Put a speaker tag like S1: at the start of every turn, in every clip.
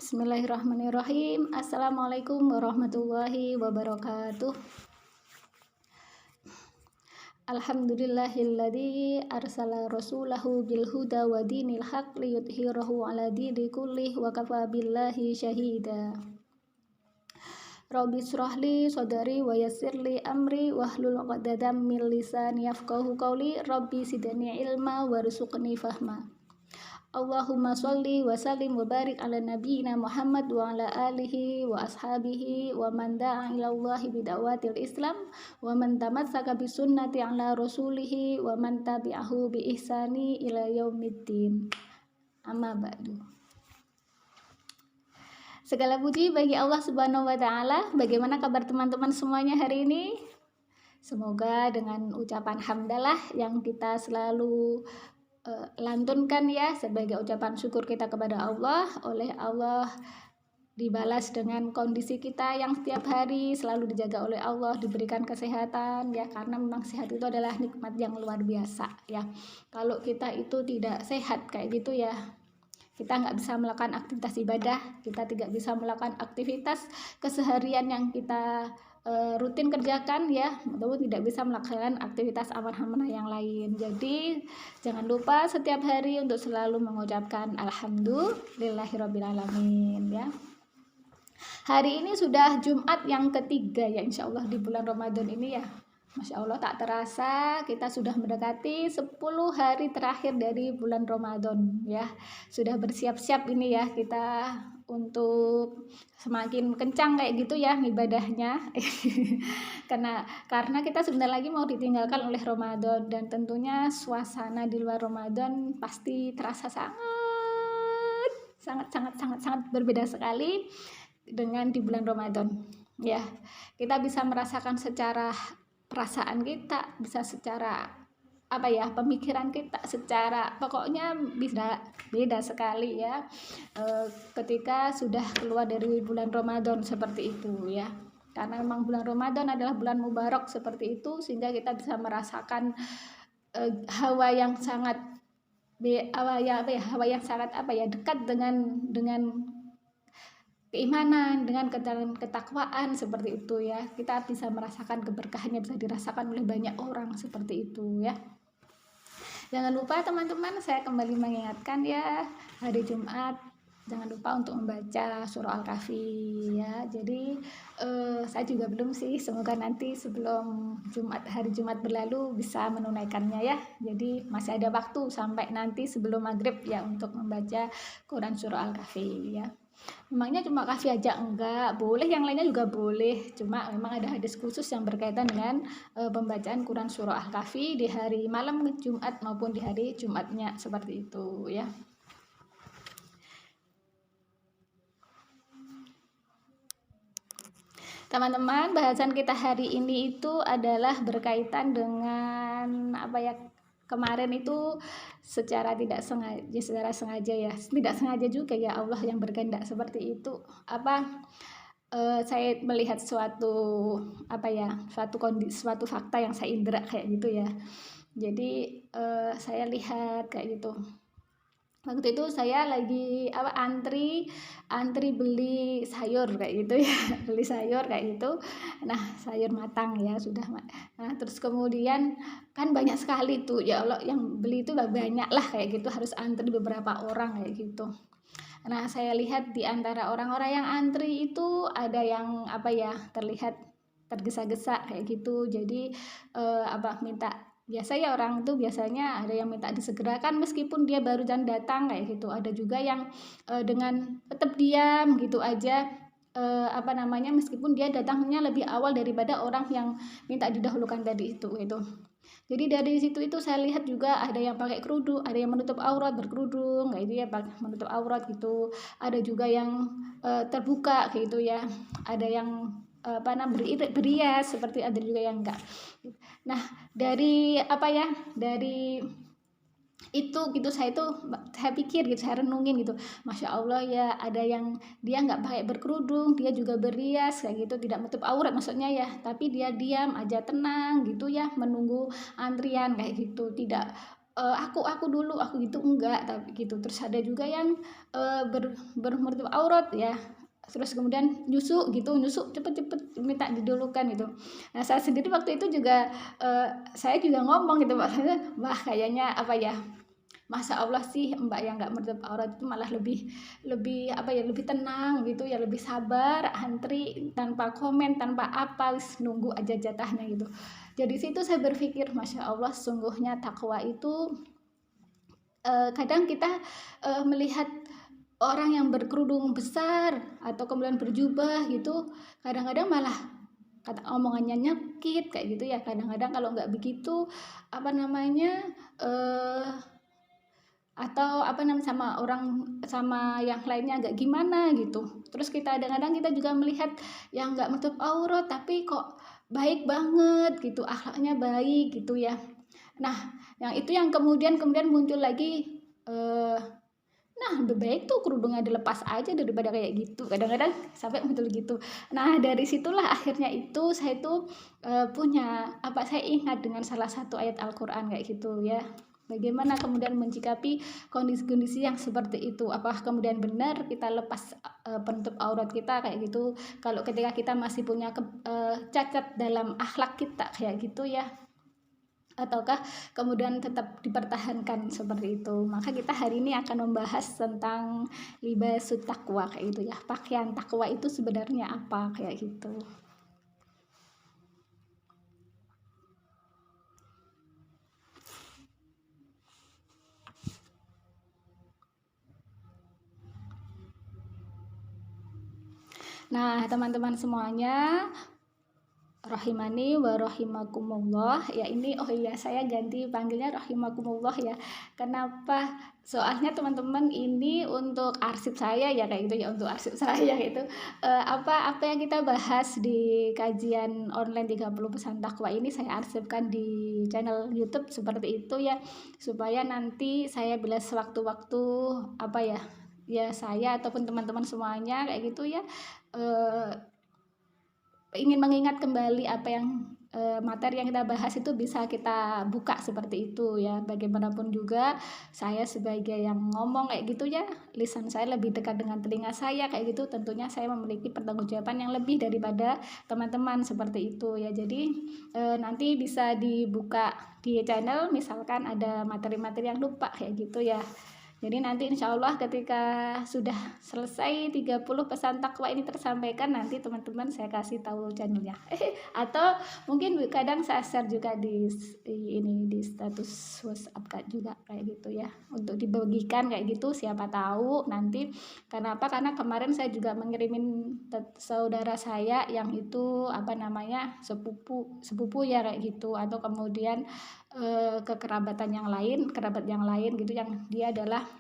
S1: Bismillahirrahmanirrahim. Assalamualaikum warahmatullahi wabarakatuh. Alhamdulillahilladzi arsala rasulahu bil huda wa dinil haq liyudhhirahu ala dini kullih wa kafa billahi syahida. Rabbi shrahli sadri wa yassirli amri wahlul 'uqdatam min lisani yafqahu qawli. Rabbi zidni ilma warzuqni fahma. Allahumma sholli wa sallim wa barik ala nabiyyina Muhammad wa ala alihi wa ashabihi wa man da'a ila Allahi bida'watil Islam wa man tamassaka bi sunnati ala rasulihi wa man tabi'ahu bi ihsani ila yaumiddin. Amma ba'du. Segala puji bagi Allah Subhanahu wa taala. Bagaimana kabar teman-teman semuanya hari ini? Semoga dengan ucapan hamdalah yang kita selalu lantunkan ya sebagai ucapan syukur kita kepada Allah, oleh Allah dibalas dengan kondisi kita yang setiap hari selalu dijaga oleh Allah, diberikan kesehatan ya, karena memang sehat itu adalah nikmat yang luar biasa ya. Kalau kita itu tidak sehat kayak gitu ya, kita nggak bisa melakukan aktivitas ibadah, kita tidak bisa melakukan aktivitas keseharian yang kita rutin kerjakan ya, ataupun tidak bisa melaksanakan aktivitas amanah-amanah yang lain. Jadi jangan lupa setiap hari untuk selalu mengucapkan alhamdulillahirobbilalamin ya. Hari ini sudah Jumat yang ketiga ya, insya Allah di bulan Ramadan ini ya. Masya Allah, tak terasa kita sudah mendekati 10 hari terakhir dari bulan Ramadan ya. Sudah bersiap-siap ini ya kita untuk semakin kencang kayak gitu ya ibadahnya. karena kita sebentar lagi mau ditinggalkan oleh Ramadan, dan tentunya suasana di luar Ramadan pasti terasa sangat berbeda sekali dengan di bulan Ramadan ya. Kita bisa merasakan secara perasaan kita, bisa secara pemikiran kita, secara pokoknya bisa beda sekali ya ketika sudah keluar dari bulan Ramadan seperti itu ya. Karena memang bulan Ramadan adalah bulan mubarak seperti itu, sehingga kita bisa merasakan hawa yang sangat dekat dengan keimanan, dengan ketakwaan seperti itu ya. Kita bisa merasakan keberkahannya, bisa dirasakan oleh banyak orang seperti itu ya. Jangan lupa teman-teman, saya kembali mengingatkan ya, hari Jumat jangan lupa untuk membaca surah Al-Kahfi ya. Jadi saya juga belum sih, semoga nanti sebelum hari Jumat berlalu bisa menunaikannya ya. Jadi masih ada waktu sampai nanti sebelum maghrib ya untuk membaca Quran surah Al-Kahfi ya. Memangnya cuma Kahfi aja? Enggak, boleh yang lainnya juga boleh, cuma memang ada hadis khusus yang berkaitan dengan pembacaan Quran surah Al-Kahfi di hari malam Jumat maupun di hari Jumatnya, seperti itu ya. Teman-teman, bahasan kita hari ini itu adalah berkaitan dengan kemarin itu secara sengaja ya, tidak sengaja juga ya, Allah yang berkehendak seperti itu. Saya melihat suatu fakta yang saya indra kayak gitu ya. Jadi saya lihat kayak gitu. Waktu itu saya lagi antri beli sayur kayak gitu ya, beli sayur kayak gitu. Nah, sayur matang ya sudah. Nah, terus kemudian kan banyak sekali tuh ya Allah, yang beli itu banyak lah kayak gitu, harus antri beberapa orang kayak gitu. Nah, saya lihat di antara orang-orang yang antri itu ada yang terlihat tergesa-gesa kayak gitu. Jadi minta. Biasa ya, orang itu biasanya ada yang minta disegerakan meskipun dia baru datang kayak gitu. Ada juga yang dengan tetap diam gitu aja, meskipun dia datangnya lebih awal daripada orang yang minta didahulukan tadi itu. Jadi dari situ itu saya lihat juga ada yang pakai kerudung, ada yang menutup aurat berkerudung kayak itu ya, menutup aurat gitu. Ada juga yang terbuka kayak gitu ya. Ada yang berias seperti, ada juga yang enggak. Nah, dari itu gitu, saya pikir gitu, saya renungin gitu, Masya Allah ya, ada yang dia nggak pakai berkerudung, dia juga berias kayak gitu, tidak menutup aurat maksudnya ya, tapi dia diam aja tenang gitu ya, menunggu antrian kayak gitu, tidak aku dulu aku gitu enggak, tapi gitu. Terus ada juga yang bermenutup aurat ya, terus kemudian nyusu gitu, nyusu cepet-cepet minta didulukan gitu. Nah saya sendiri waktu itu juga saya juga ngomong gitu, maksudnya wah kayaknya apa ya, Masya Allah sih Mbak yang nggak menutup aurat itu malah lebih lebih apa ya, lebih tenang gitu ya, lebih sabar, antri tanpa komen, tanpa apa, wis nunggu aja jatahnya gitu. Jadi situ saya berpikir Masya Allah sungguhnya takwa itu kadang kita melihat orang yang berkerudung besar atau kemudian berjubah gitu, kadang-kadang malah kata omongannya nyakit kayak gitu ya. Kadang-kadang kalau nggak begitu apa namanya eh atau apa namanya sama orang, sama yang lainnya agak gimana gitu. Terus kita kadang-kadang kita juga melihat yang nggak menutup aurat tapi kok baik banget gitu, akhlaknya baik gitu ya. Nah yang itu yang kemudian muncul lagi, nah lebih baik tuh kerudungnya dilepas aja daripada kayak gitu, kadang-kadang sampai muncul gitu. Nah dari situlah akhirnya itu saya tuh punya apa, saya ingat dengan salah satu ayat Al-Quran kayak gitu ya, bagaimana kemudian mencikapi kondisi-kondisi yang seperti itu. Apakah kemudian benar kita lepas penutup aurat kita kayak gitu, kalau ketika kita masih punya cacat dalam akhlak kita kayak gitu ya, ataukah kemudian tetap dipertahankan seperti itu. Maka kita hari ini akan membahas tentang libasut takwa kayak gitu ya, pakaian takwa itu sebenarnya apa kayak gitu. Nah teman-teman semuanya, rahimani wa rahimakumullah ya, ini oh iya saya ganti panggilnya rahimakumullah ya. Kenapa? Soalnya teman-teman ini untuk arsip saya ya kayak gitu ya, untuk arsip saya itu apa yang kita bahas di kajian online 30 pesan takwa ini saya arsipkan di channel YouTube seperti itu ya, supaya nanti saya bila sewaktu-waktu apa ya, ya saya ataupun teman-teman semuanya kayak gitu ya, ingin mengingat kembali apa yang materi yang kita bahas itu bisa kita buka seperti itu ya. Bagaimanapun juga saya sebagai yang ngomong kayak gitu ya, lisan saya lebih dekat dengan telinga saya kayak gitu, tentunya saya memiliki pertanggungjawaban yang lebih daripada teman-teman seperti itu ya. Jadi nanti bisa dibuka di channel misalkan ada materi-materi yang lupa kayak gitu ya. Jadi nanti insya Allah ketika sudah selesai 30 pesan takwa ini tersampaikan, nanti teman-teman saya kasih tahu channelnya. Atau mungkin kadang saya share juga di status WhatsApp juga kayak gitu ya, untuk dibagikan kayak gitu, siapa tahu nanti. Karena kemarin saya juga mengirimin saudara saya yang itu apa namanya sepupu ya kayak gitu, atau kemudian kerabat yang lain gitu, yang dia adalah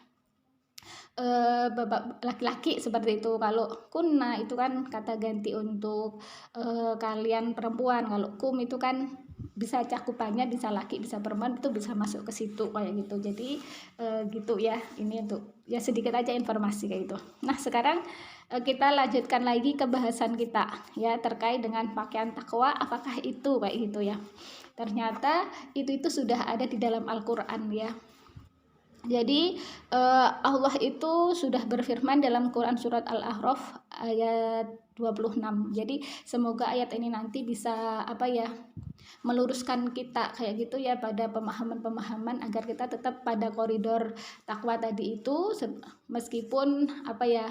S1: bapak laki-laki seperti itu. Kalau kunna itu kan kata ganti untuk kalian perempuan, kalau kum itu kan bisa cakupannya bisa laki bisa perempuan, itu bisa masuk ke situ kayak gitu. Jadi gitu ya, ini untuk ya sedikit aja informasi kayak gitu. Nah sekarang kita lanjutkan lagi ke bahasan kita ya, terkait dengan pakaian takwa, apakah itu kayak gitu ya. Ternyata itu sudah ada di dalam Al-Quran ya. Jadi Allah itu sudah berfirman dalam Quran surat Al-A'raf ayat 26. Jadi semoga ayat ini nanti bisa apa ya, meluruskan kita kayak gitu ya pada pemahaman-pemahaman, agar kita tetap pada koridor takwa tadi itu, meskipun apa ya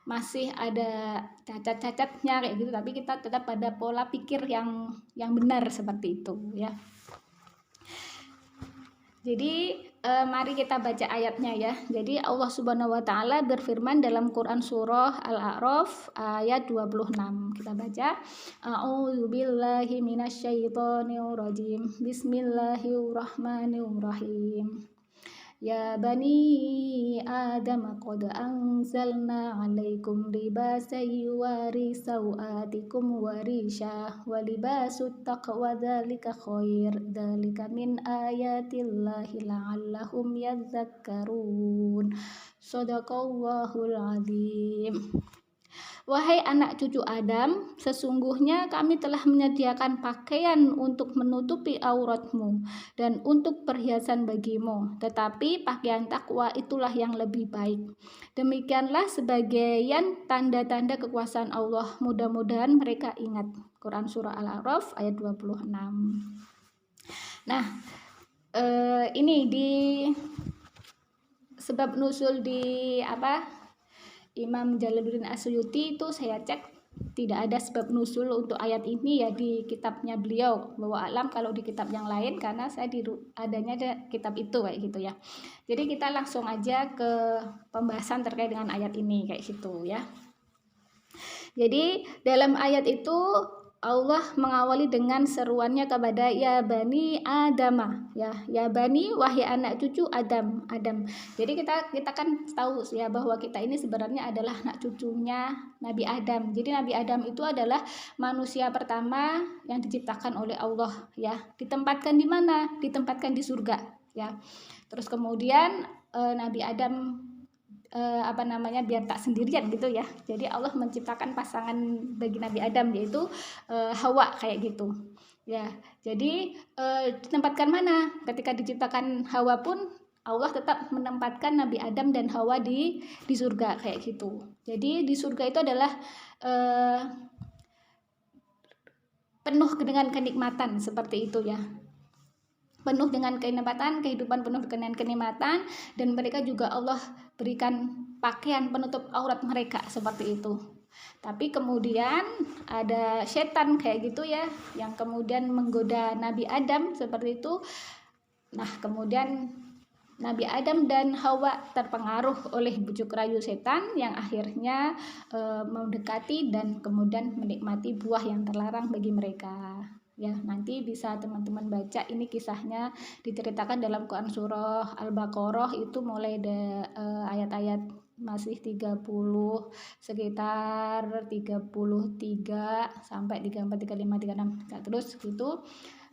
S1: masih ada cacat-cacatnya kayak gitu, tapi kita tetap pada pola pikir yang benar seperti itu ya. Jadi mari kita baca ayatnya ya. Jadi Allah Subhanahu wa taala berfirman dalam Quran surah Al-A'raf ayat 26. Kita baca. A'udzubillahi minasyaitonir rajim. Bismillahirrahmanirrahim. Ya bani Adam qad anzalna 'alaikum libasan yuwari sawatikum warisha wa libasut taqwa dzalika khair dzalika min ayatillahi la'allahum yadhakkarun. Shadaqallahul azim. Wahai anak cucu Adam, sesungguhnya kami telah menyediakan pakaian untuk menutupi auratmu dan untuk perhiasan bagimu, tetapi pakaian takwa itulah yang lebih baik. Demikianlah sebagian tanda-tanda kekuasaan Allah. Mudah-mudahan mereka ingat. Quran Surah Al-A'raf ayat 26. Nah, ini di sebab nusul di Imam Jalaluddin Asyuti itu saya cek tidak ada sebab nusul untuk ayat ini ya di kitabnya beliau. Bahwa alam kalau di kitab yang lain karena saya adanya ada kitab itu kayak gitu ya. Jadi kita langsung aja ke pembahasan terkait dengan ayat ini kayak gitu ya. Jadi dalam ayat itu Allah mengawali dengan seruannya kepada ya bani Adam, ya bani wahai anak cucu Adam. Jadi kita kan tahu ya bahwa kita ini sebenarnya adalah anak cucunya Nabi Adam. Jadi Nabi Adam itu adalah manusia pertama yang diciptakan oleh Allah ya. Ditempatkan di mana? Ditempatkan di surga ya. Terus kemudian Nabi Adam biar tak sendirian gitu ya. Jadi Allah menciptakan pasangan bagi Nabi Adam yaitu Hawa kayak gitu. Ya. Jadi ditempatkan mana? Ketika diciptakan Hawa pun Allah tetap menempatkan Nabi Adam dan Hawa di surga kayak gitu. Jadi di surga itu adalah penuh dengan kenikmatan seperti itu ya. Penuh dengan kenikmatan, kehidupan penuh dengan kenikmatan, dan mereka juga Allah berikan pakaian penutup aurat mereka seperti itu. Tapi kemudian ada setan kayak gitu ya, yang kemudian menggoda Nabi Adam seperti itu. Nah kemudian Nabi Adam dan Hawa terpengaruh oleh bujuk rayu setan yang akhirnya mendekati dan kemudian menikmati buah yang terlarang bagi mereka. Ya, nanti bisa teman-teman baca ini kisahnya diceritakan dalam Quran Surah Al-Baqarah itu mulai ayat-ayat masih 30 sekitar 33 sampai 34 35 36 terus gitu.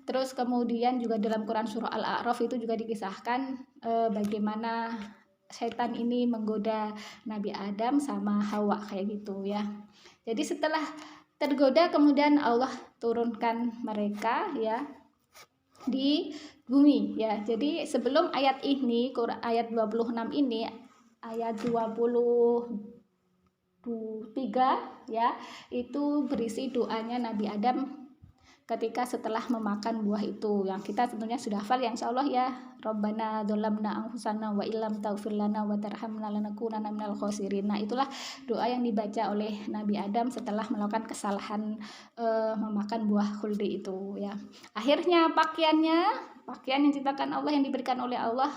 S1: Terus kemudian juga dalam Quran Surah Al-A'raf itu juga dikisahkan bagaimana setan ini menggoda Nabi Adam sama Hawa kayak gitu ya. Jadi setelah tergoda kemudian Allah turunkan mereka ya di bumi ya. Jadi sebelum ayat ini ayat 26 ini ayat 23 ya itu berisi doanya Nabi Adam ketika setelah memakan buah itu yang kita tentunya sudah hafal yang insyaallah ya. Rabbana dzalamna anfusana wa illam taghfir lana wa tarhamna lanakunanna minal khosirin. Nah, itulah doa yang dibaca oleh Nabi Adam setelah melakukan kesalahan memakan buah khuldi itu ya. Akhirnya pakaian yang diciptakan Allah yang diberikan oleh Allah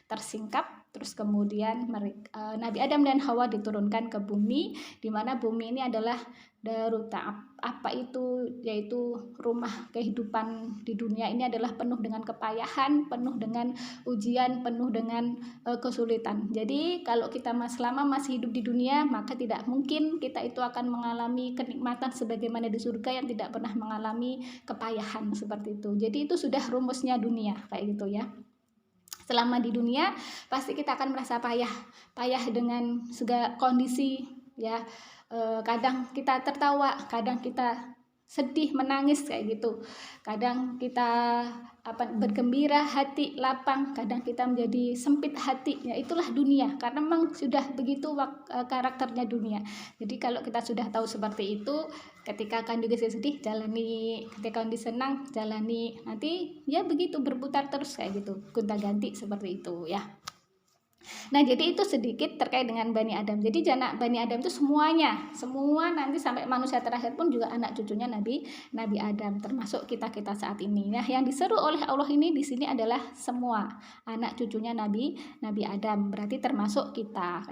S1: tersingkap. Terus kemudian Nabi Adam dan Hawa diturunkan ke bumi, di mana bumi ini adalah Darut Ta'ab. Apa itu? Yaitu rumah kehidupan di dunia ini adalah penuh dengan kepayahan, penuh dengan ujian, penuh dengan kesulitan. Jadi kalau kita selama masih hidup di dunia, maka tidak mungkin kita itu akan mengalami kenikmatan sebagaimana di surga yang tidak pernah mengalami kepayahan seperti itu. Jadi itu sudah rumusnya dunia kayak gitu ya. Selama di dunia pasti kita akan merasa payah dengan segala kondisi ya. Kadang kita tertawa, kadang kita sedih, menangis kayak gitu. Kadang kita bergembira, hati lapang, kadang kita menjadi sempit hati. Ya itulah dunia, karena memang sudah begitu karakternya dunia. Jadi kalau kita sudah tahu seperti itu, ketika kondisi sedih jalani, ketika kondisi senang jalani. Nanti ya begitu berputar terus kayak gitu, gonta-ganti seperti itu ya. Nah, jadi itu sedikit terkait dengan Bani Adam. Jadi Bani Adam itu semua nanti sampai manusia terakhir pun juga anak cucunya Nabi Adam, termasuk kita saat ini. Nah, yang diseru oleh Allah ini di sini adalah semua anak cucunya Nabi Adam, berarti termasuk kita.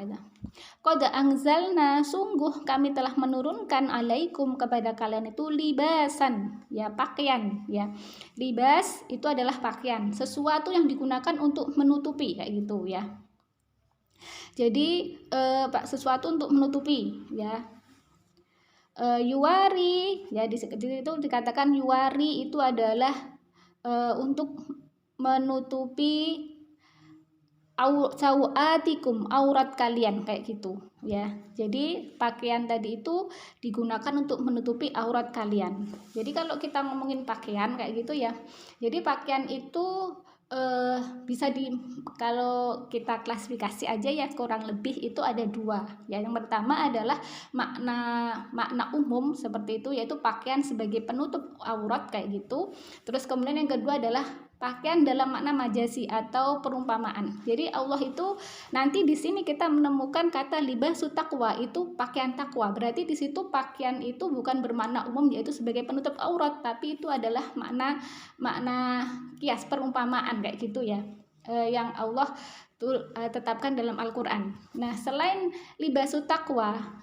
S1: Qad anzalna, sungguh kami telah menurunkan alaikum kepada kalian itu libasan, ya pakaian ya. Libas itu adalah pakaian, sesuatu yang digunakan untuk menutupi kayak gitu ya. Jadi sesuatu untuk menutupi ya. Yuwari ya di situ dikatakan yuwari itu adalah untuk menutupi sawatikum, aurat kalian kayak gitu ya. Jadi pakaian tadi itu digunakan untuk menutupi aurat kalian. Jadi kalau kita ngomongin pakaian kayak gitu ya, jadi pakaian itu bisa kalau kita klasifikasi aja ya, kurang lebih itu ada dua ya. Yang pertama adalah makna umum seperti itu, yaitu pakaian sebagai penutup aurat kayak gitu. Terus kemudian yang kedua adalah pakaian dalam makna majazi atau perumpamaan. Jadi Allah itu nanti di sini kita menemukan kata libasu taqwa, itu pakaian takwa. Berarti di situ pakaian itu bukan bermakna umum yaitu sebagai penutup aurat, tapi itu adalah makna kias, perumpamaan kayak gitu ya. Yang Allah tetapkan dalam Al-Qur'an. Nah, selain libasu taqwa,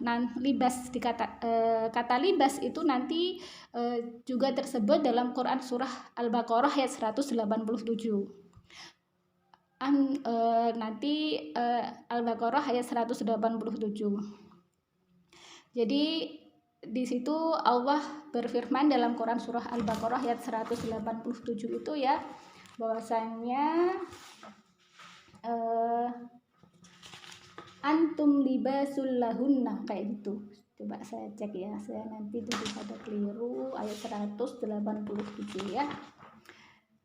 S1: kata libas itu nanti juga tersebut dalam Quran surah Al-Baqarah ayat 187. Nanti Al-Baqarah ayat 187. Jadi di situ Allah berfirman dalam Quran surah Al-Baqarah ayat 187 itu ya, bahwasanya antum libasul lahunna kayak gitu. Coba saya cek ya, saya nanti daripada keliru, ayat 187 ya.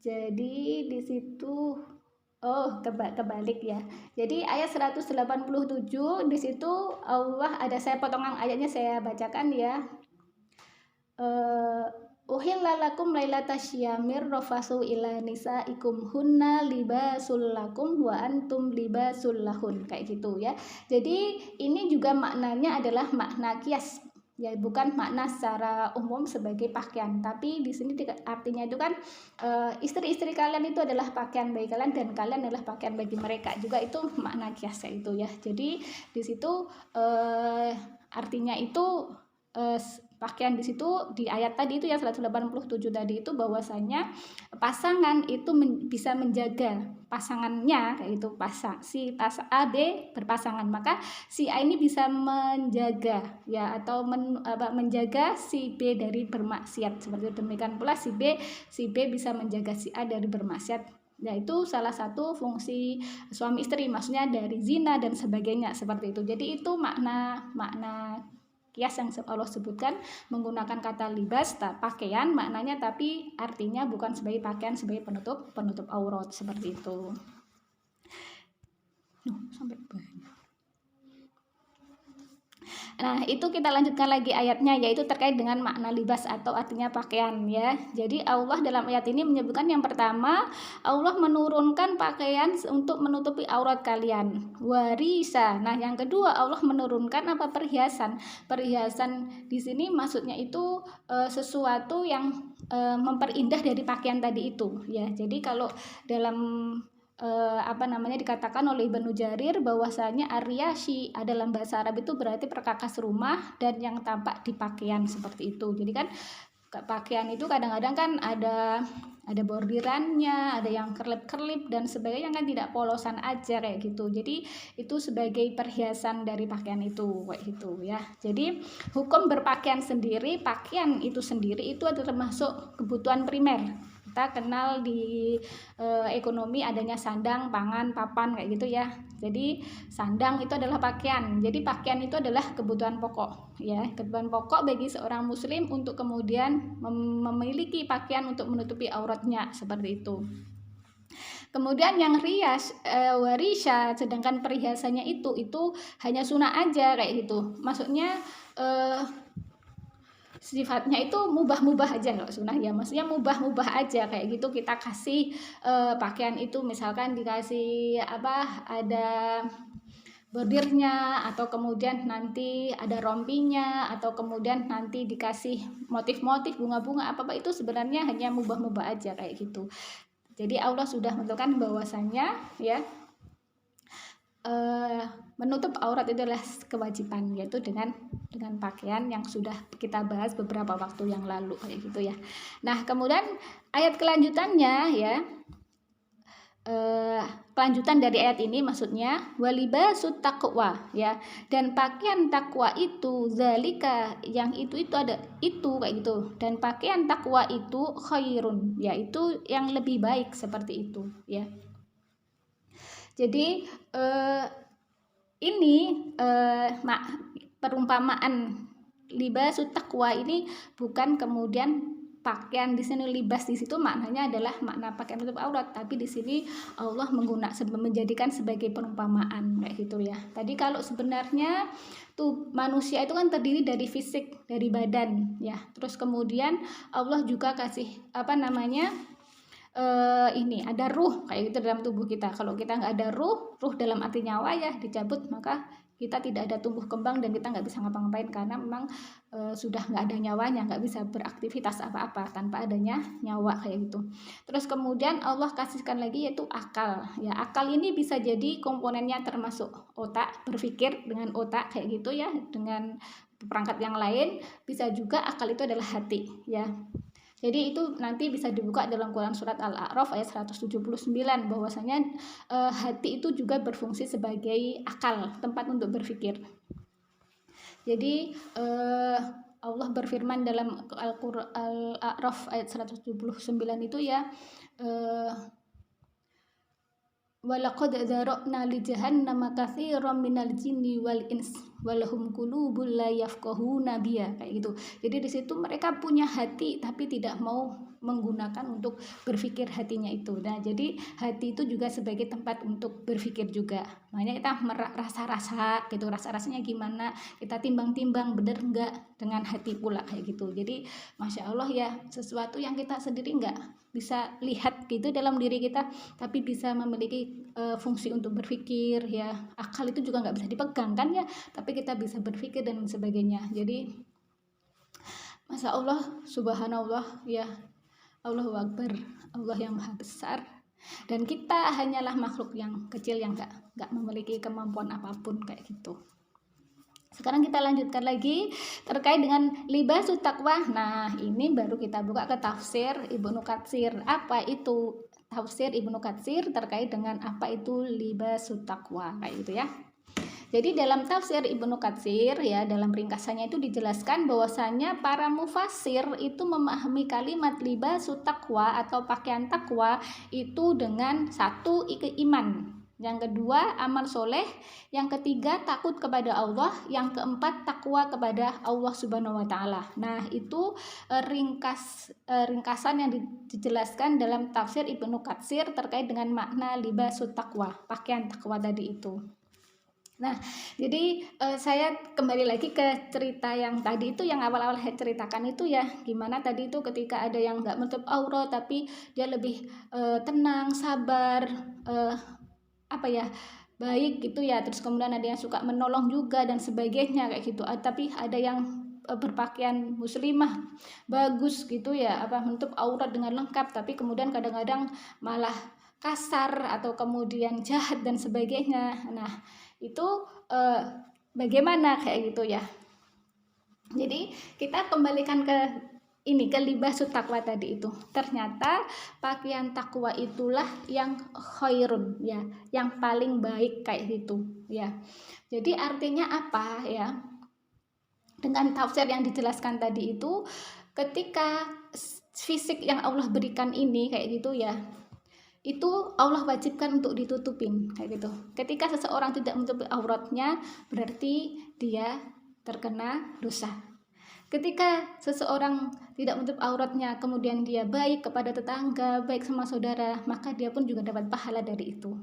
S1: Jadi di situ kebalik ya. Jadi ayat 187 di situ Allah ada, saya potongan ayatnya saya bacakan ya. Uhilla lakum lailatasyamir rafasu ila nisaikum hunna libasul lakum wa antum libasul lahun kayak gitu ya. Jadi ini juga maknanya adalah makna kias ya, bukan makna secara umum sebagai pakaian, tapi di sini artinya itu kan istri-istri kalian itu adalah pakaian bagi kalian dan kalian adalah pakaian bagi mereka, juga itu makna kiasnya itu ya. Jadi di situ artinya itu pakaian di situ di ayat tadi itu ya 187 tadi itu, bahwasanya pasangan itu bisa menjaga pasangannya kayak itu, si A B berpasangan, maka si A ini bisa menjaga ya, atau menjaga si B dari bermaksiat, seperti demikian pula si B bisa menjaga si A dari bermaksiat. Ya, itu salah satu fungsi suami istri, maksudnya dari zina dan sebagainya seperti itu. Jadi itu makna kias yang Allah sebutkan menggunakan kata libas, pakaian maknanya, tapi artinya bukan sebagai pakaian, sebagai penutup aurat seperti itu. Sampai banyak. Nah, itu kita lanjutkan lagi ayatnya, yaitu terkait dengan makna libas atau artinya pakaian ya. Jadi Allah dalam ayat ini menyebutkan yang pertama, Allah menurunkan pakaian untuk menutupi aurat kalian. Warisa. Nah, yang kedua Allah menurunkan apa? Perhiasan. Perhiasan di sini maksudnya itu sesuatu yang memperindah dari pakaian tadi itu ya. Jadi kalau dalam dikatakan oleh Ibnu Jarir bahwasanya Aryashi dalam bahasa Arab itu berarti perkakas rumah dan yang tampak di pakaian seperti itu. Jadi kan pakaian itu kadang-kadang kan ada bordirannya, ada yang kerlip-kerlip dan sebagainya, kan tidak polosan aja kayak gitu. Jadi itu sebagai perhiasan dari pakaian itu kayak gitu ya. Jadi hukum berpakaian sendiri, pakaian itu sendiri itu adalah termasuk kebutuhan primer. Kita kenal di ekonomi adanya sandang, pangan, papan kayak gitu ya. Jadi sandang itu adalah pakaian. Jadi pakaian itu adalah kebutuhan pokok ya, kebutuhan pokok bagi seorang muslim untuk kemudian memiliki pakaian untuk menutupi auratnya seperti itu. Kemudian yang warisha, sedangkan perhiasannya itu hanya sunnah aja kayak gitu. Maksudnya sifatnya itu mubah-mubah aja, nggak sunnah ya, maksudnya mubah-mubah aja kayak gitu. Kita kasih pakaian itu misalkan dikasih ada bordirnya, atau kemudian nanti ada rompinya, atau kemudian nanti dikasih motif-motif bunga-bunga apa itu sebenarnya hanya mubah-mubah aja kayak gitu. Jadi Allah sudah menentukan bahwasanya ya menutup aurat itu adalah kewajiban, yaitu dengan pakaian yang sudah kita bahas beberapa waktu yang lalu kayak gitu ya. Nah, kemudian ayat kelanjutannya ya, kelanjutan dari ayat ini maksudnya walibasut taqwa ya, dan pakaian takwa itu zalika, yang itu ada itu kayak gitu, dan pakaian takwa itu khairun, yaitu yang lebih baik seperti itu ya. Jadi ini perumpamaan libasut taqwa ini bukan kemudian pakaian di sini, libas di situ maknanya adalah makna pakaian tutup aurat, tapi di sini Allah menjadikan sebagai perumpamaan kayak gitu ya. Tadi kalau sebenarnya tuh manusia itu kan terdiri dari fisik, dari badan ya. Terus kemudian Allah juga kasih ini ada ruh kayak gitu dalam tubuh kita. Kalau kita nggak ada ruh dalam arti nyawa ya dicabut, maka kita tidak ada tumbuh kembang dan kita nggak bisa ngapa-ngapain karena memang sudah nggak ada nyawanya, nggak bisa beraktivitas apa-apa tanpa adanya nyawa kayak gitu. Terus kemudian Allah kasihkan lagi yaitu akal ya. Akal ini bisa jadi komponennya termasuk otak, berpikir dengan otak kayak gitu ya, dengan perangkat yang lain. Bisa juga akal itu adalah hati ya. Jadi itu nanti bisa dibuka dalam Quran surat Al-A'raf ayat 179 bahwasanya hati itu juga berfungsi sebagai akal, tempat untuk berpikir. Jadi Allah berfirman dalam Al-A'raf ayat 179 itu ya, walaqad dzara'na li jahannama katsiran minal jinni wal ins walahum qulubul la yafqahuna biha kayak gitu. Jadi di situ mereka punya hati tapi tidak mau menggunakan untuk berpikir hatinya itu. Nah, jadi hati itu juga sebagai tempat untuk berpikir juga. Makanya kita rasa-rasa gitu, rasa-rasanya gimana, kita timbang-timbang bener enggak dengan hati pula kayak gitu. Jadi Masya Allah ya, sesuatu yang kita sendiri enggak bisa lihat gitu dalam diri kita, tapi bisa memiliki fungsi untuk berpikir ya. Akal itu juga nggak bisa dipegang kan ya, tapi kita bisa berpikir dan sebagainya. Jadi Masya Allah, subhanallah ya, Allahu Akbar, Allah yang maha besar, dan kita hanyalah makhluk yang kecil yang nggak memiliki kemampuan apapun kayak gitu. Sekarang kita lanjutkan lagi terkait dengan libasut taqwa. Nah, ini baru kita buka ke tafsir Ibnu Katsir. Apa itu tafsir Ibnu Katsir terkait dengan apa itu libasut taqwa kayak gitu ya. Jadi dalam tafsir Ibnu Katsir ya, dalam ringkasannya itu dijelaskan bahwasanya para mufassir itu memahami kalimat libasut taqwa atau pakaian takwa itu dengan satu, iman, yang kedua amal soleh, yang ketiga takut kepada Allah, yang keempat takwa kepada Allah Subhanahu wa taala. Nah, itu ringkasan yang dijelaskan dalam tafsir Ibnu Katsir terkait dengan makna libasut taqwa, pakaian takwa tadi itu. Nah, jadi saya kembali lagi ke cerita yang tadi itu, yang awal-awal saya ceritakan itu ya, gimana tadi itu ketika ada yang nggak menutup aurat tapi dia lebih tenang, sabar, baik gitu ya. Terus kemudian ada yang suka menolong juga dan sebagainya kayak gitu. Tapi ada yang berpakaian muslimah bagus gitu ya, menutup aurat dengan lengkap, tapi kemudian kadang-kadang malah kasar atau kemudian jahat dan sebagainya. Nah, itu bagaimana kayak gitu ya. Jadi kita kembalikan ke libasut takwa tadi itu. Ternyata pakaian takwa itulah yang khairun ya, yang paling baik kayak gitu ya. Jadi artinya apa ya? Dengan tafsir yang dijelaskan tadi itu, ketika fisik yang Allah berikan ini kayak gitu ya, itu Allah wajibkan untuk ditutupin kayak gitu. Ketika seseorang tidak menutupi auratnya, berarti dia terkena dosa. Ketika seseorang tidak menutup auratnya, kemudian dia baik kepada tetangga, baik sama saudara, maka dia pun juga dapat pahala dari itu.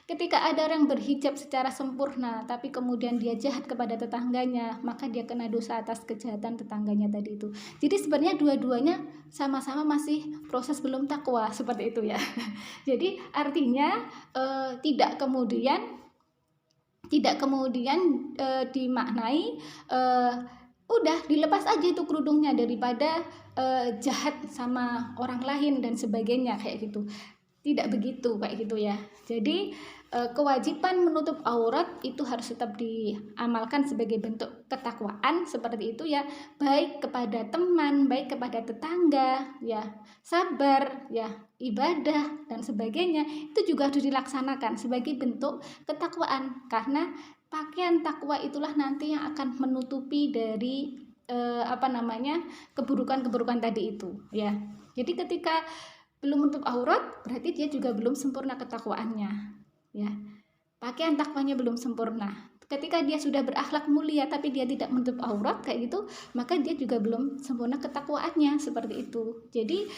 S1: Ketika ada orang berhijab secara sempurna, tapi kemudian dia jahat kepada tetangganya, maka dia kena dosa atas kejahatan tetangganya tadi itu. Jadi sebenarnya dua-duanya sama-sama masih proses belum takwa, seperti itu ya. Jadi artinya tidak kemudian dimaknai udah dilepas aja itu kerudungnya daripada jahat sama orang lain dan sebagainya kayak gitu. Tidak begitu kayak gitu ya. Jadi kewajiban menutup aurat itu harus tetap diamalkan sebagai bentuk ketakwaan seperti itu ya, baik kepada teman, baik kepada tetangga ya, sabar ya, ibadah dan sebagainya, itu juga harus dilaksanakan sebagai bentuk ketakwaan, karena pakaian takwa itulah nanti yang akan menutupi dari keburukan-keburukan tadi itu ya. Jadi ketika belum menutup aurat, berarti dia juga belum sempurna ketakwaannya. ya. Pakaian takwanya belum sempurna. Ketika dia sudah berakhlak mulia tapi dia tidak menutup aurat kayak gitu, maka dia juga belum sempurna ketakwaannya, seperti itu. Jadi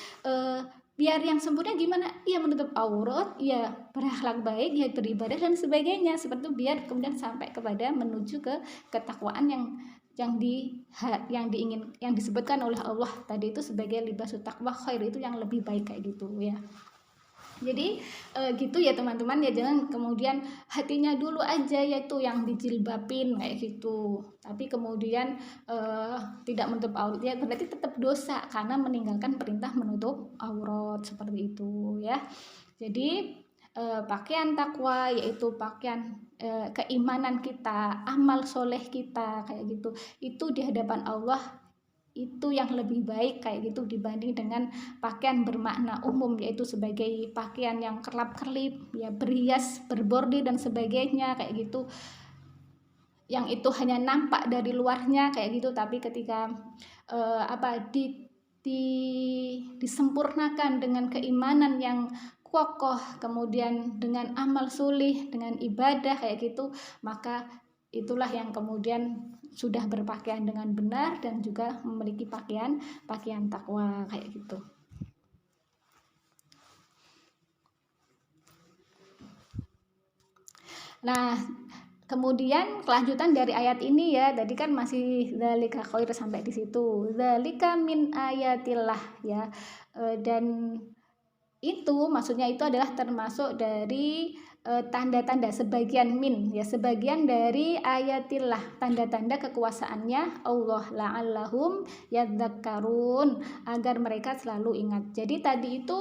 S1: biar yang sempurna gimana? Ya menutup aurat, ya berakhlak baik, ya beribadah dan sebagainya. Seperti itu, biar kemudian sampai kepada menuju ke ketakwaan yang diingin, yang disebutkan oleh Allah tadi itu sebagai libasut taqwa khair, itu yang lebih baik kayak gitu ya. Jadi gitu ya teman-teman ya, jangan kemudian hatinya dulu aja yaitu yang dijilbabin kayak gitu, tapi kemudian tidak menutup aurat, ya berarti tetap dosa karena meninggalkan perintah menutup aurat, seperti itu ya. Jadi pakaian takwa yaitu pakaian keimanan kita, amal soleh kita kayak gitu, itu di hadapan Allah itu yang lebih baik kayak gitu dibanding dengan pakaian bermakna umum, yaitu sebagai pakaian yang kerlap-kerlip ya, berhias, berbordir dan sebagainya kayak gitu, yang itu hanya nampak dari luarnya kayak gitu, tapi ketika disempurnakan dengan keimanan yang kokoh, kemudian dengan amal sulih, dengan ibadah kayak gitu, maka itulah yang kemudian sudah berpakaian dengan benar dan juga memiliki pakaian takwa kayak gitu. Nah, kemudian kelanjutan dari ayat ini ya, tadi kan masih dzalika khair sampai di situ. Dzalika min ayatillah ya. Dan itu maksudnya itu adalah termasuk dari tanda-tanda, sebagian min ya, sebagian dari ayatillah, tanda-tanda kekuasaannya Allah, la'allahum yadzakkarun, agar mereka selalu ingat. Jadi tadi itu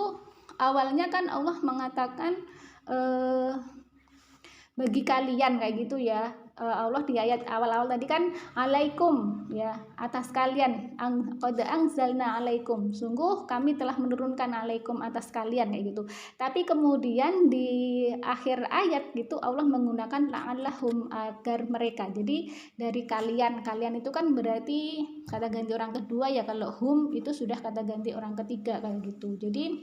S1: awalnya kan Allah mengatakan bagi kalian kayak gitu ya. Allah di ayat awal-awal tadi kan alaikum ya, atas kalian, qad anzalna alaikum, sungguh kami telah menurunkan alaikum, atas kalian kayak gitu. Tapi kemudian di akhir ayat gitu Allah menggunakan la'allahum, agar mereka. Jadi dari kalian itu kan berarti kata ganti orang kedua ya, kalau hum itu sudah kata ganti orang ketiga kayak gitu. Jadi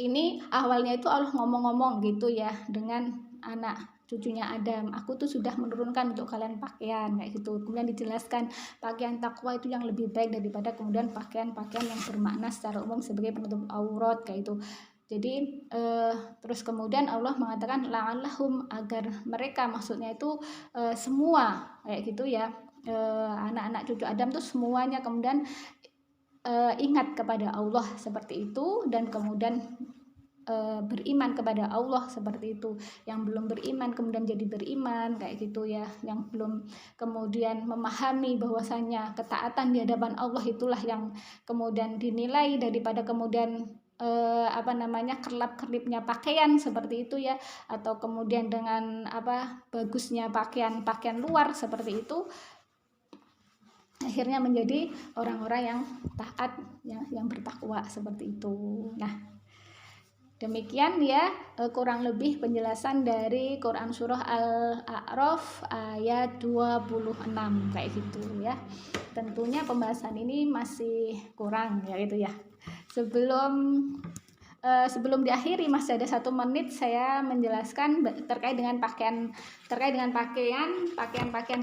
S1: ini awalnya itu Allah ngomong-ngomong gitu ya dengan anak cucunya Adam, aku tuh sudah menurunkan untuk kalian pakaian kayak gitu. Kemudian dijelaskan pakaian takwa itu yang lebih baik daripada kemudian pakaian-pakaian yang bermakna secara umum sebagai penutup aurat kayak itu. Jadi terus kemudian Allah mengatakan la'allahum, agar mereka, maksudnya itu semua kayak gitu ya, anak-anak cucu Adam tuh semuanya kemudian ingat kepada Allah seperti itu, dan kemudian beriman kepada Allah seperti itu. Yang belum beriman kemudian jadi beriman kayak gitu ya, yang belum kemudian memahami bahwasanya ketaatan di hadapan Allah itulah yang kemudian dinilai daripada kemudian kerlap-kerlipnya pakaian seperti itu ya, atau kemudian dengan bagusnya pakaian luar seperti itu, akhirnya menjadi orang-orang yang taat ya, yang bertakwa seperti itu. Nah, demikian ya kurang lebih penjelasan dari Quran surah Al-A'raf ayat 26 kayak gitu ya. Tentunya pembahasan ini masih kurang ya gitu ya. Sebelum diakhiri, masih ada 1 menit saya menjelaskan terkait dengan pakaian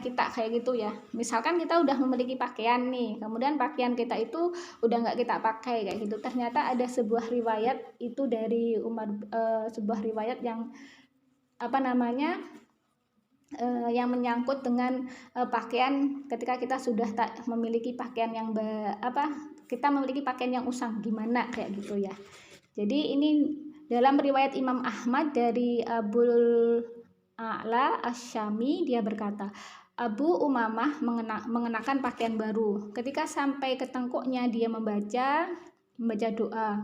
S1: kita kayak gitu ya. Misalkan kita udah memiliki pakaian nih, kemudian pakaian kita itu udah nggak kita pakai kayak gitu. Ternyata ada sebuah riwayat itu dari Umar, sebuah riwayat yang yang menyangkut dengan pakaian ketika kita sudah tak memiliki pakaian yang kita memiliki pakaian yang usang, gimana kayak gitu ya. Jadi ini dalam riwayat Imam Ahmad dari Abul A'la Asy-Syami, dia berkata, Abu Umamah mengenakan pakaian baru. Ketika sampai ke tengkuknya dia membaca doa,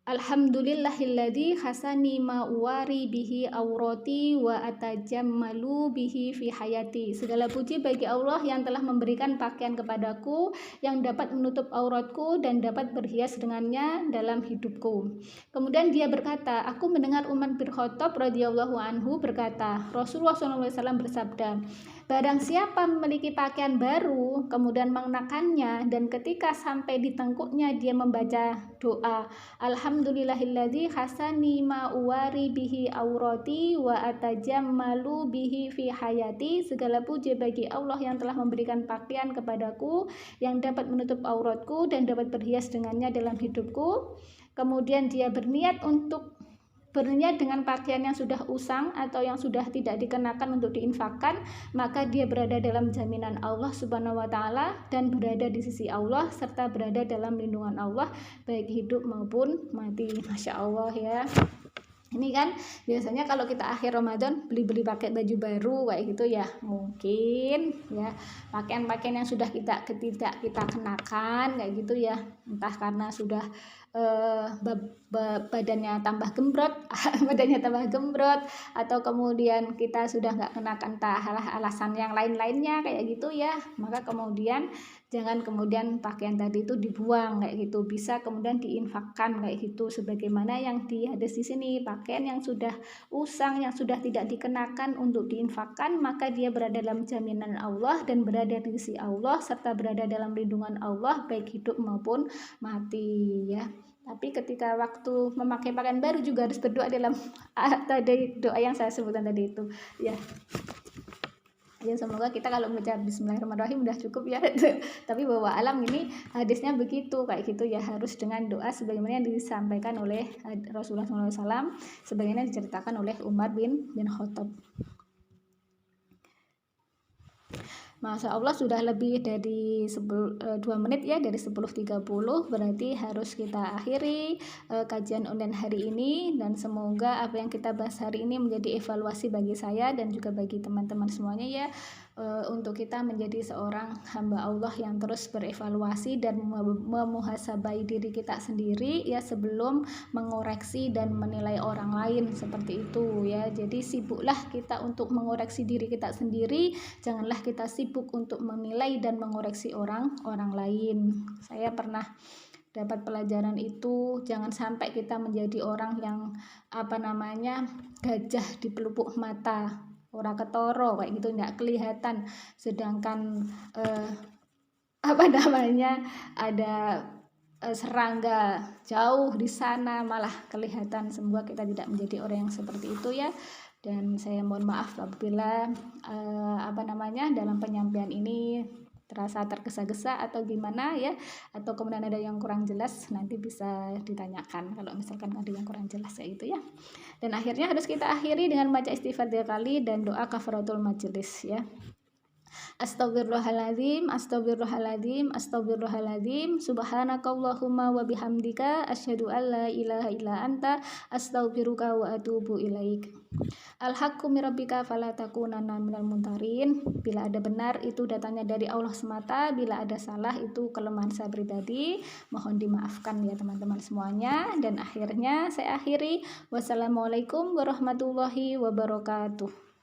S1: Alhamdulillahilladzi hasani ma uwari bihi aurati wa atajammalu bihi fi hayati. Segala puji bagi Allah yang telah memberikan pakaian kepadaku yang dapat menutup auratku dan dapat berhias dengannya dalam hidupku. Kemudian dia berkata, aku mendengar Umar bin Khattab radhiyallahu anhu berkata, Rasulullah SAW bersabda, Barang siapa memiliki pakaian baru, kemudian mengenakannya, dan ketika sampai di tengkuknya dia membaca doa, Alhamdulillahilladzi hasani ma uwari bihi aurati wa atajammalu bihi fi hayati. Segala puji bagi Allah yang telah memberikan pakaian kepadaku yang dapat menutup auratku dan dapat berhias dengannya dalam hidupku. Kemudian dia berniat dengan pakaian yang sudah usang atau yang sudah tidak dikenakan untuk diinfakkan, maka dia berada dalam jaminan Allah Subhanahu wa taala dan berada di sisi Allah serta berada dalam lindungan Allah baik hidup maupun mati. Masya Allah ya. Ini kan biasanya kalau kita akhir Ramadan beli-beli pakai baju baru kayak gitu ya, mungkin ya pakaian-pakaian yang sudah tidak kita kenakan kayak gitu ya, entah karena sudah badannya tambah gembrot atau kemudian kita sudah nggak kenakan alasan yang lain-lainnya kayak gitu ya, maka kemudian jangan kemudian pakaian tadi itu dibuang kayak gitu, bisa kemudian diinfakkan kayak gitu, sebagaimana yang di hadis di sini, pakaian yang sudah usang, yang sudah tidak dikenakan untuk diinfakkan, maka dia berada dalam jaminan Allah dan berada di sisi Allah serta berada dalam lindungan Allah baik hidup maupun mati ya. Tapi ketika waktu memakai pakaian baru juga harus berdoa dalam tadi doa yang saya sebutkan tadi itu ya. Ya semoga kita kalau membaca Bismillahirrahmanirrahim udah cukup ya. Tapi bahwa alam ini hadisnya begitu kayak gitu ya, harus dengan doa sebagaimana yang disampaikan oleh Rasulullah SAW, sebagaimana diceritakan oleh Umar bin Khattab. Masya Allah sudah lebih dari 2 menit ya, dari 10.30, berarti harus kita akhiri kajian online hari ini, dan semoga apa yang kita bahas hari ini menjadi evaluasi bagi saya dan juga bagi teman-teman semuanya ya, untuk kita menjadi seorang hamba Allah yang terus berevaluasi dan memuhasabai diri kita sendiri ya, sebelum mengoreksi dan menilai orang lain seperti itu ya. Jadi sibuklah kita untuk mengoreksi diri kita sendiri, janganlah kita sibuk untuk menilai dan mengoreksi orang lain. Saya pernah dapat pelajaran itu, jangan sampai kita menjadi orang yang gajah di pelupuk mata, ora ketoro kayak gitu, nggak kelihatan, sedangkan ada serangga jauh di sana malah kelihatan. Semoga kita tidak menjadi orang yang seperti itu ya. Dan saya mohon maaf apabila dalam penyampaian ini terasa tergesa-gesa atau gimana ya, atau kemudian ada yang kurang jelas, nanti bisa ditanyakan kalau misalkan ada yang kurang jelas ya itu ya. Dan akhirnya harus kita akhiri dengan baca istighfar 3 kali dan doa kafaratul majelis ya. Astagfirullahaladzim, astagfirullahaladzim, astagfirullahaladzim, subhanakallahumma wa bihamdika, asyhadu an la ilaha illa anta, astaghfiruka wa atubu ilaik. Al-haqqu mirabbika fala takunanna minal mumtarin. Bila ada benar itu datangnya dari Allah semata, bila ada salah itu kelemahan saya pribadi, mohon dimaafkan ya teman-teman semuanya. Dan akhirnya saya akhiri, wassalamualaikum warahmatullahi wabarakatuh.